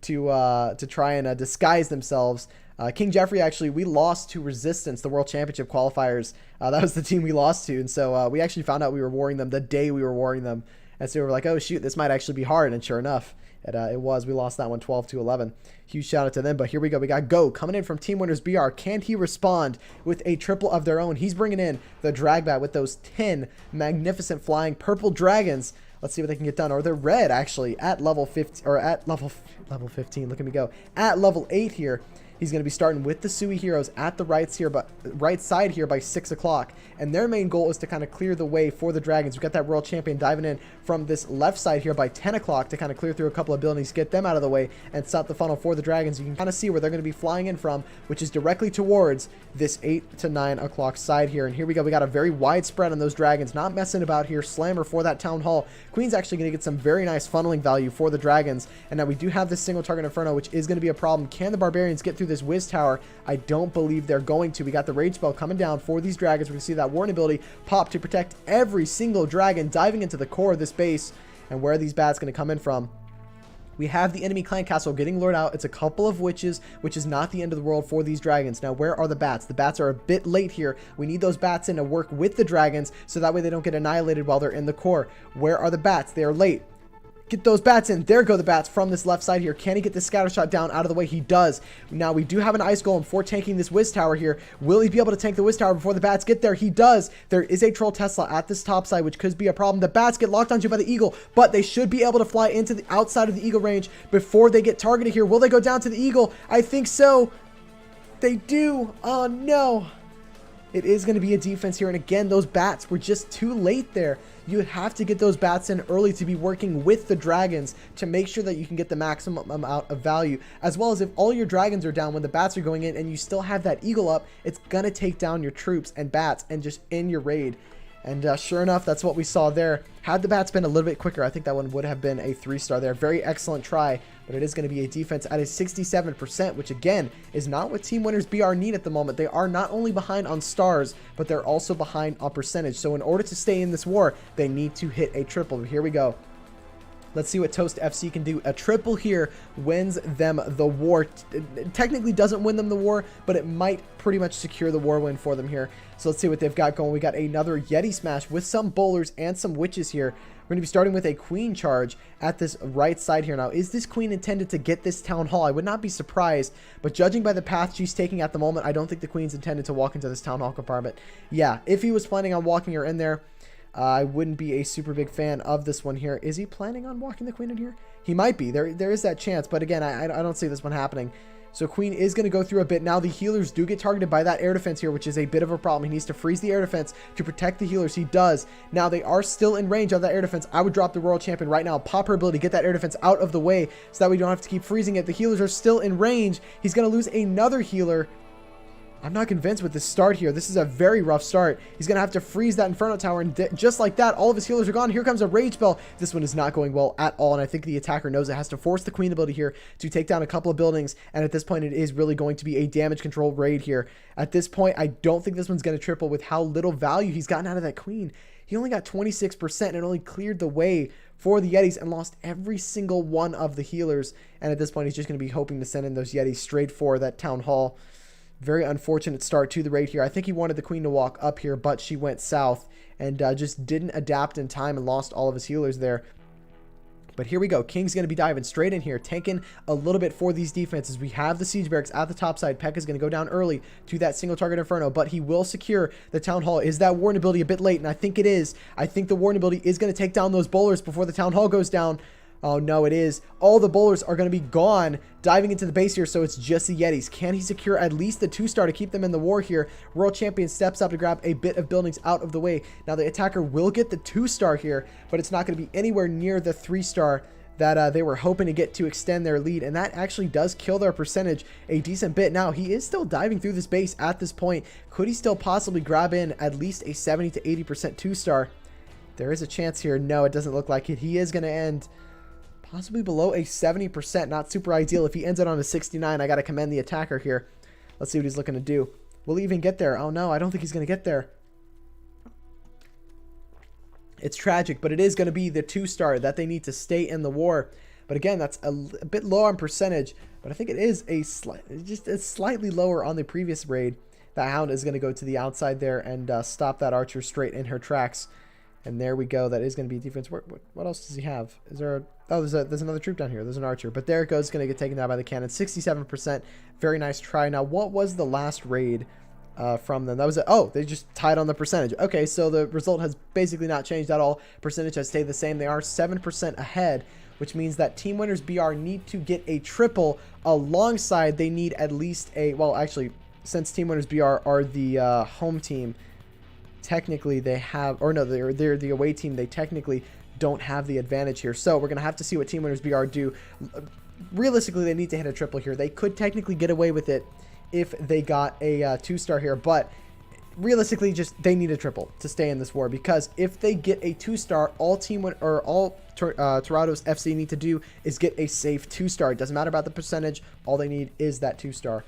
to try and disguise themselves. King Jeffrey, actually, we lost to Resistance, the World Championship qualifiers. That was the team we lost to. And so we actually found out we were warring them the day we were warring them. And so we were like, oh, shoot, this might actually be hard. And sure enough, it was. We lost that one 12-11. Huge shout out to them. But here we go. We got Go coming in from Team Winners BR. Can he respond with a triple of their own? He's bringing in the Dragbat with those 10 magnificent flying purple dragons. Let's see what they can get done. Or they're red, actually, at level 15, or at level 15. Look at me go. At level 8 here. He's going to be starting with the Sui Heroes at the right side here by 6 o'clock. And their main goal is to kind of clear the way for the Dragons. We've got that World Champion diving in from this left side here by 10 o'clock to kind of clear through a couple of buildings, get them out of the way, and stop the funnel for the Dragons. You can kind of see where they're going to be flying in from, which is directly towards this 8 to 9 o'clock side here. And here we go. We got a very wide spread on those Dragons. Not messing about here. Slammer for that Town Hall. Queen's actually going to get some very nice funneling value for the Dragons. And now we do have this single target Inferno, which is going to be a problem. Can the Barbarians get through this Wiz Tower? I don't believe they're going to. We got the Rage Spell coming down for these Dragons. We're going to see that Warning ability pop to protect every single Dragon diving into the core of this base. And where are these bats going to come in from? We have the enemy clan castle getting lured out. It's a couple of witches, which is not the end of the world for these dragons. Now, where are the bats? The bats are a bit late here. We need those bats in to work with the dragons so that way they don't get annihilated while they're in the core. Where are the bats? They are late. Get those bats in. There go the bats from this left side here. Can he get the scatter shot down out of the way? He does. Now, we do have an ice golem for tanking this Wiz Tower here. Will he be able to tank the Wiz Tower before the bats get there? He does. There is a Troll Tesla at this top side, which could be a problem. The bats get locked onto by the Eagle, but they should be able to fly into the outside of the Eagle range before they get targeted here. Will they go down to the Eagle? I think so. They do. Oh, no. It is going to be a defense here. And again, those bats were just too late there. You have to get those bats in early to be working with the dragons to make sure that you can get the maximum amount of value. As well as if all your dragons are down when the bats are going in and you still have that eagle up, it's going to take down your troops and bats and just end your raid. And sure enough, that's what we saw there. Had the bats been a little bit quicker, I think that one would have been a 3-star there. Very excellent try, but it is going to be a defense at a 67%, which again is not what Team Winners BR need at the moment. They are not only behind on stars, but they're also behind on percentage. So in order to stay in this war, they need to hit a triple. Here we go. Let's see what Toast FC can do. A triple here wins them the war. It technically doesn't win them the war, but it might pretty much secure the war win for them here. So let's see what they've got going. We got another Yeti smash with some bowlers and some witches here. We're going to be starting with a queen charge at this right side here. Now, is this queen intended to get this town hall? I would not be surprised, but judging by the path she's taking at the moment, I don't think the queen's intended to walk into this town hall compartment. Yeah, if he was planning on walking her in there, I wouldn't be a super big fan of this one here. Is he planning on walking the queen in here? He might be. There is that chance, but again, I don't see this one happening. So queen is going to go through a bit. Now the healers do get targeted by that air defense here, which is a bit of a problem. He needs to freeze the air defense to protect the healers. He does. Now they are still in range of that air defense. I would drop the Royal Champion right now. Pop her ability, get that air defense out of the way so that we don't have to keep freezing it. The healers are still in range. He's going to lose another healer. I'm not convinced with this start here. This is a very rough start. He's going to have to freeze that Inferno Tower, and just like that, all of his healers are gone. Here comes a Rage Spell. This one is not going well at all, and I think the attacker knows it has to force the Queen ability here to take down a couple of buildings, and at this point, it is really going to be a damage control raid here. At this point, I don't think this one's going to triple with how little value he's gotten out of that Queen. He only got 26% and only cleared the way for the Yetis and lost every single one of the healers, and at this point, he's just going to be hoping to send in those Yetis straight for that Town Hall. Very unfortunate start to the raid here. I think he wanted the queen to walk up here, but she went south and just didn't adapt in time and lost all of his healers there. But here we go. King's going to be diving straight in here, tanking a little bit for these defenses. We have the siege barracks at the top side. Pekka's going to go down early to that single target Inferno, but he will secure the Town Hall. Is that Warden ability a bit late? And I think it is. I think the Warden ability is going to take down those bowlers before the Town Hall goes down. Oh, no, it is. All the bowlers are going to be gone diving into the base here, so it's just the Yetis. Can he secure at least the 2-star to keep them in the war here? World Champion steps up to grab a bit of buildings out of the way. Now, the attacker will get the 2-star here, but it's not going to be anywhere near the 3-star that they were hoping to get to extend their lead, and that actually does kill their percentage a decent bit. Now, he is still diving through this base at this point. Could he still possibly grab in at least a 70 to 80% 2-star? There is a chance here. No, it doesn't look like it. He is going to end possibly below a 70%. Not super ideal. If he ends it on a 69, I got to commend the attacker here. Let's see what he's looking to do. Will he even get there? Oh, no, I don't think he's going to get there. It's tragic, but it is going to be the 2-star that they need to stay in the war. But again, that's a bit low on percentage, but I think it is just slightly lower on the previous raid. That Hound is going to go to the outside there and stop that archer straight in her tracks. And there we go. That is going to be defense. What else does he have? Is there there's another troop down here. There's an archer. But there it goes. Going to get taken down by the cannon. 67%. Very nice try. Now, what was the last raid from them? That was they just tied on the percentage. Okay, so the result has basically not changed at all. Percentage has stayed the same. They are 7% ahead, which means that Team Winners BR need to get a triple alongside. They need at least a, well, actually, since Team Winners BR are the home team, technically they have, or no, they're the away team. They technically don't have the advantage here. So we're going to have to see what Team Winners BR do. Realistically, they need to hit a triple here. They could technically get away with it if they got a 2-star here, but realistically, just they need a triple to stay in this war, because if they get a 2-star, all Torrados FC need to do is get a safe 2-star. It doesn't matter about the percentage. All they need is that 2-star.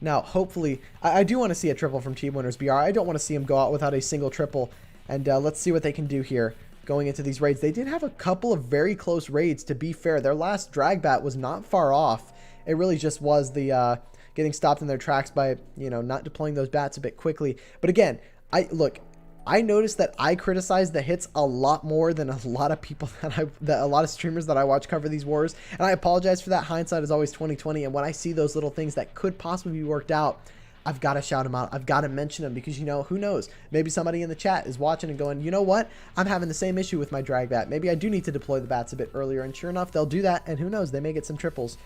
Now, hopefully, I do want to see a triple from Team Winners BR. I don't want to see them go out without a single triple, and let's see what they can do here. going into these raids. They did have a couple of very close raids, to be fair. Their last drag bat was not far off. It really just was the getting stopped in their tracks by, you know, not deploying those bats a bit quickly. But again, I noticed that I criticize the hits a lot more than a lot of people that a lot of streamers that I watch cover these wars. And I apologize for that. Hindsight is always 20/20. And when I see those little things that could possibly be worked out, I've got to shout them out. I've got to mention them because, you know, who knows? Maybe somebody in the chat is watching and going, you know what? I'm having the same issue with my drag bat. Maybe I do need to deploy the bats a bit earlier. And sure enough, they'll do that. And who knows? They may get some triples.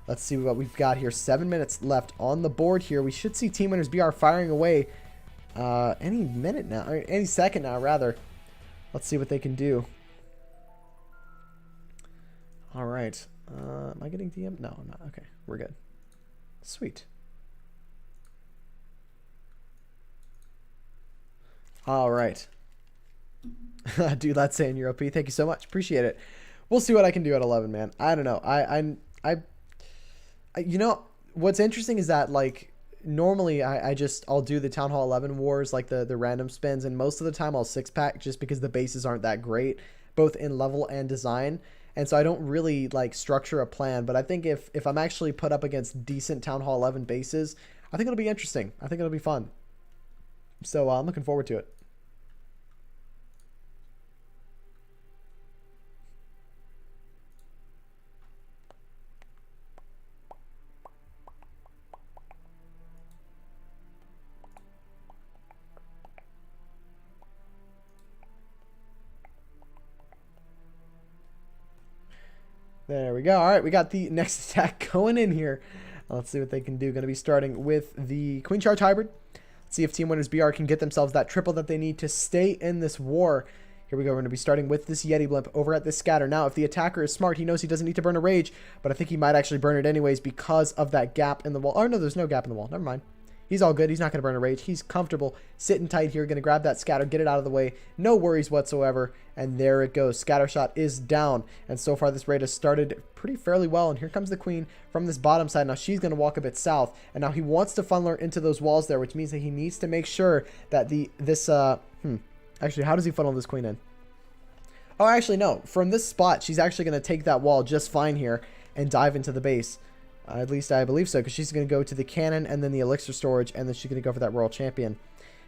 Let's see what we've got here. 7 minutes left on the board here. We should see Team Winners BR firing away any minute now, or any second now, rather. Let's see what they can do. All right. Am I getting DM? No, I'm not. Okay, we're good. Sweet. All right. Dude, that's saying you're OP. Thank you so much. Appreciate it. We'll see what I can do at 11, man. I don't know. You know, what's interesting is that, like, normally I'll do the Town Hall 11 wars, like the random spins, and most of the time I'll 6-pack just because the bases aren't that great, both in level and design. And so I don't really, like, structure a plan. But I think if I'm actually put up against decent Town Hall 11 bases, I think it'll be interesting. I think it'll be fun. So I'm looking forward to it. There we go. All right, we got the next attack going in here. Let's see what they can do. Going to be starting with the Queen Charge Hybrid. Let's see if Team Winners BR can get themselves that triple that they need to stay in this war. Here we go. We're going to be starting with this Yeti Blimp over at this scatter. Now, if the attacker is smart, he knows he doesn't need to burn a rage, but I think he might actually burn it anyways because of that gap in the wall. Oh, no, there's no gap in the wall. Never mind. He's all good. He's not going to burn a rage. He's comfortable sitting tight here. Going to grab that scatter, get it out of the way. No worries whatsoever. And there it goes. Scatter shot is down. And so far this raid has started pretty fairly well. And here comes the queen from this bottom side. Now she's going to walk a bit south. And now he wants to funnel her into those walls there, which means that he needs to make sure that actually, how does he funnel this queen in? Oh, actually, no. From this spot, she's actually going to take that wall just fine here and dive into the base. At least I believe so, because she's going to go to the cannon and then the elixir storage, and then she's going to go for that royal champion.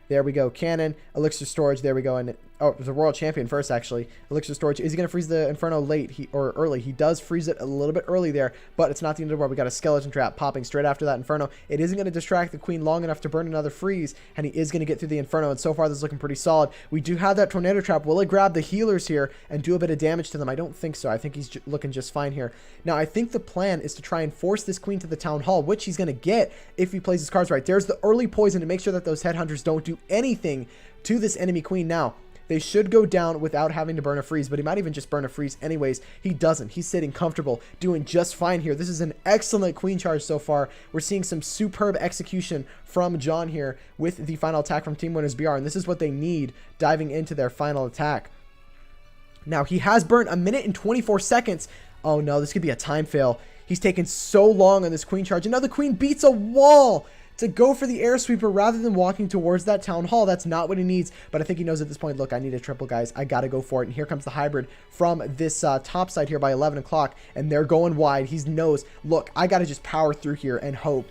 There we go. Cannon, elixir storage. There we go. And oh, it was a royal champion first, actually. Elixir storage. Is he going to freeze the Inferno late or early? He does freeze it a little bit early there, but it's not the end of the world. We got a skeleton trap popping straight after that Inferno. It isn't going to distract the queen long enough to burn another freeze, and he is going to get through the Inferno. And so far, this is looking pretty solid. We do have that tornado trap. Will it grab the healers here and do a bit of damage to them? I don't think so. I think he's looking just fine here. Now, I think the plan is to try and force this queen to the town hall, which he's going to get if he plays his cards right. There's the early poison to make sure that those headhunters don't do anything to this enemy queen. Now, they should go down without having to burn a freeze, but he might even just burn a freeze anyways. He doesn't. He's sitting comfortable, doing just fine here. This is an excellent queen charge so far. We're seeing some superb execution from John here with the final attack from Team Winners BR, and this is what they need diving into their final attack. Now, he has burned 1 minute and 24 seconds. Oh no, this could be a time fail. He's taken so long on this queen charge, and now the queen beats a wall to go for the air sweeper rather than walking towards that town hall. That's not what he needs, but I think he knows at this point, look, I need a triple, guys. I got to go for it. And here comes the hybrid from this top side here by 11 o'clock, and they're going wide. He knows, look, I got to just power through here and hope.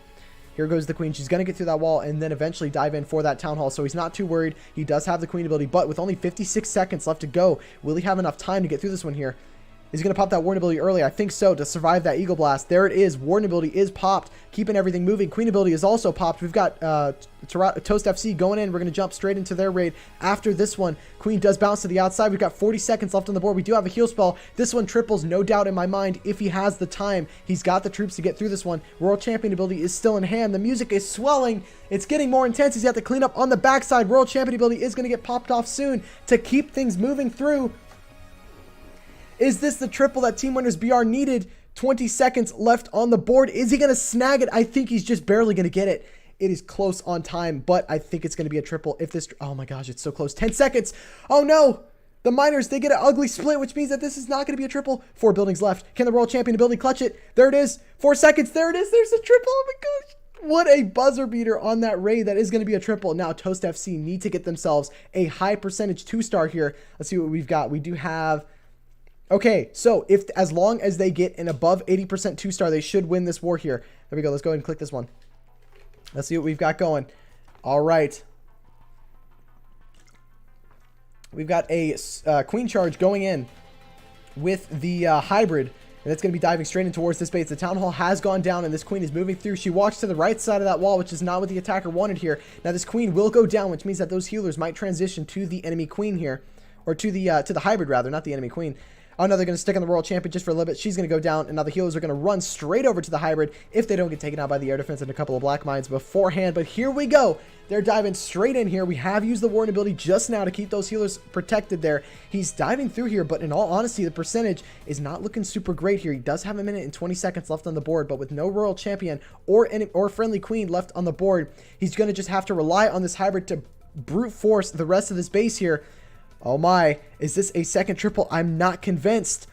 Here goes the queen. She's going to get through that wall and then eventually dive in for that town hall. So he's not too worried. He does have the queen ability, but with only 56 seconds left to go, will he have enough time to get through this one here? Is he going to pop that Warden ability early? I think so, to survive that Eagle Blast. There it is. Warden ability is popped, keeping everything moving. Queen ability is also popped. We've got Toast FC going in. We're going to jump straight into their raid after this one. Queen does bounce to the outside. We've got 40 seconds left on the board. We do have a heal spell. This one triples, no doubt in my mind, if he has the time. He's got the troops to get through this one. Royal Champion ability is still in hand. The music is swelling. It's getting more intense. He's got to clean up on the backside. Royal Champion ability is going to get popped off soon to keep things moving through. Is this the triple that Team Winners BR needed? 20 seconds left on the board. Is he going to snag it? I think he's just barely going to get it. It is close on time, but I think it's going to be a triple. If this, oh my gosh, it's so close. 10 seconds. Oh no. The miners, they get an ugly split, which means that this is not going to be a triple. 4 buildings left. Can the Royal Champion ability clutch it? There it is. 4 seconds. There it is. There's a triple. Oh my gosh. What a buzzer beater on that raid. That is going to be a triple. Now, Toast FC need to get themselves a high percentage 2-star here. Let's see what we've got. We do have... Okay, so as long as they get an above 80% 2-star, they should win this war here. There we go. Let's go ahead and click this one. Let's see what we've got going. All right. We've got a queen charge going in with the hybrid. And that's going to be diving straight in towards this base. The town hall has gone down, and this queen is moving through. She walks to the right side of that wall, which is not what the attacker wanted here. Now, this queen will go down, which means that those healers might transition to the enemy queen here. Or to the hybrid, rather, not the enemy queen. Oh, no, they're going to stick on the Royal Champion just for a little bit. She's going to go down, and now the healers are going to run straight over to the hybrid if they don't get taken out by the air defense and a couple of black mines beforehand. But here we go. They're diving straight in here. We have used the Warren ability just now to keep those healers protected there. He's diving through here, but in all honesty, the percentage is not looking super great here. He does have a minute and 20 seconds left on the board, but with no Royal Champion or friendly queen left on the board, he's going to just have to rely on this hybrid to brute force the rest of this base here. Oh my, is this a second triple? I'm not convinced.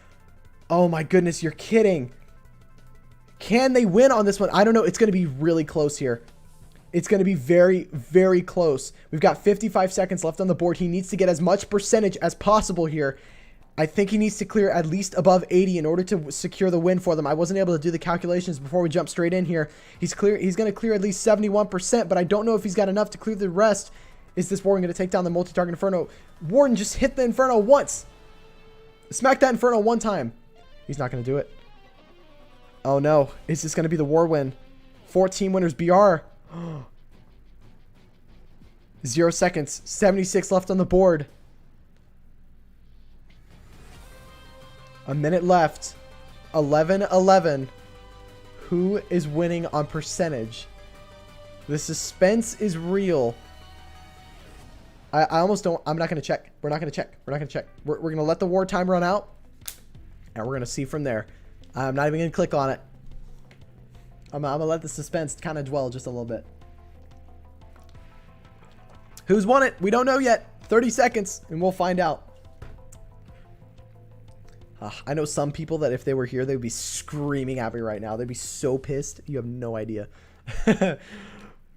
Oh my goodness, you're kidding. Can they win on this one? I don't know. It's going to be really close here. It's going to be very, very close. We've got 55 seconds left on the board. He needs to get as much percentage as possible here. I think he needs to clear at least above 80 in order to secure the win for them. I wasn't able to do the calculations before we jump straight in here. He's going to clear at least 71%, but I don't know if he's got enough to clear the rest. Is this Warden going to take down the multi-target Inferno? Warden just hit the Inferno once. Smack that Inferno one time. He's not going to do it. Oh no. Is this going to be the war win? 14 winners BR. 0 seconds. 76 left on the board. A minute left. 11-11. Who is winning on percentage? The suspense is real. I almost don't. I'm not going to check. We're not going to check. We're not going to check. We're going to let the war time run out. And we're going to see from there. I'm not even going to click on it. I'm going to let the suspense kind of dwell just a little bit. Who's won it? We don't know yet. 30 seconds and we'll find out. I know some people that if they were here, they would be screaming at me right now. They'd be so pissed. You have no idea. But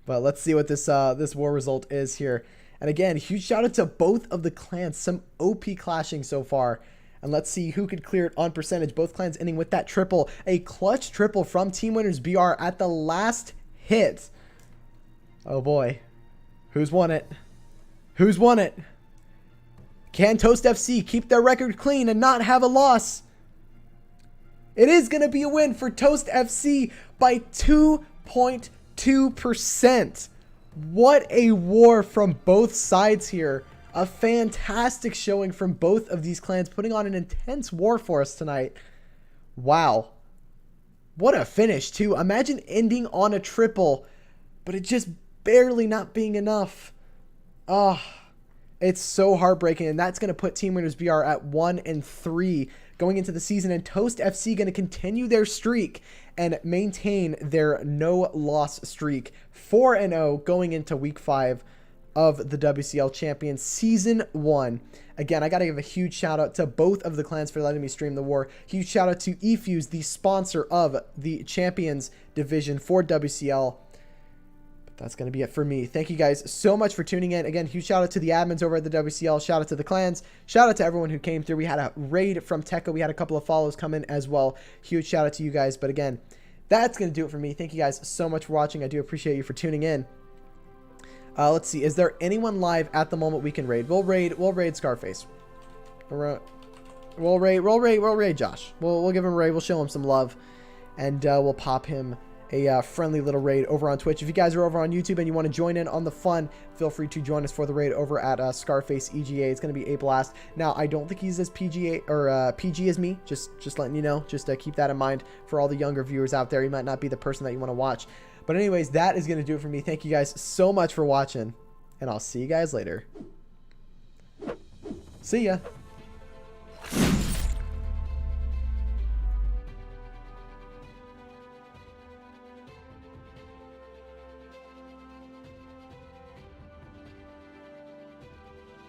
let's see what this war result is here. And again, huge shout out to both of the clans. Some OP clashing so far. And let's see who could clear it on percentage. Both clans ending with that triple. A clutch triple from Team Winners BR at the last hit. Oh boy. Who's won it? Who's won it? Can Toast FC keep their record clean and not have a loss? It is going to be a win for Toast FC by 2.2%. What a war from both sides here. A fantastic showing from both of these clans, putting on an intense war for us tonight. Wow. What a finish, too. Imagine ending on a triple, but it just barely not being enough. Oh, it's so heartbreaking, and that's going to put Team Winners BR at 1-3 going into the season, and Toast FC going to continue their streak and maintain their no-loss streak, 4-0 going into Week 5 of the WCL Champions Season 1. Again, I got to give a huge shout out to both of the clans for letting me stream the war. Huge shout out to eFuse, the sponsor of the Champions Division for WCL. But that's going to be it for me. Thank you guys so much for tuning in. Again, huge shout out to the admins over at the WCL. Shout out to the clans. Shout out to everyone who came through. We had a raid from Tekka. We had a couple of follows come in as well. Huge shout out to you guys. But again, that's going to do it for me. Thank you guys so much for watching. I do appreciate you for tuning in. Let's see. Is there anyone live at the moment we can raid? We'll raid Scarface. We'll raid Josh. We'll give him a raid. We'll show him some love. And we'll pop him a friendly little raid over on Twitch. If you guys are over on YouTube and you want to join in on the fun, feel free to join us for the raid over at Scarface EGA. It's going to be a blast. Now, I don't think he's as PG as me. Just letting you know. Just keep that in mind for all the younger viewers out there. He might not be the person that you want to watch. But anyways, that is going to do it for me. Thank you guys so much for watching, and I'll see you guys later. See ya.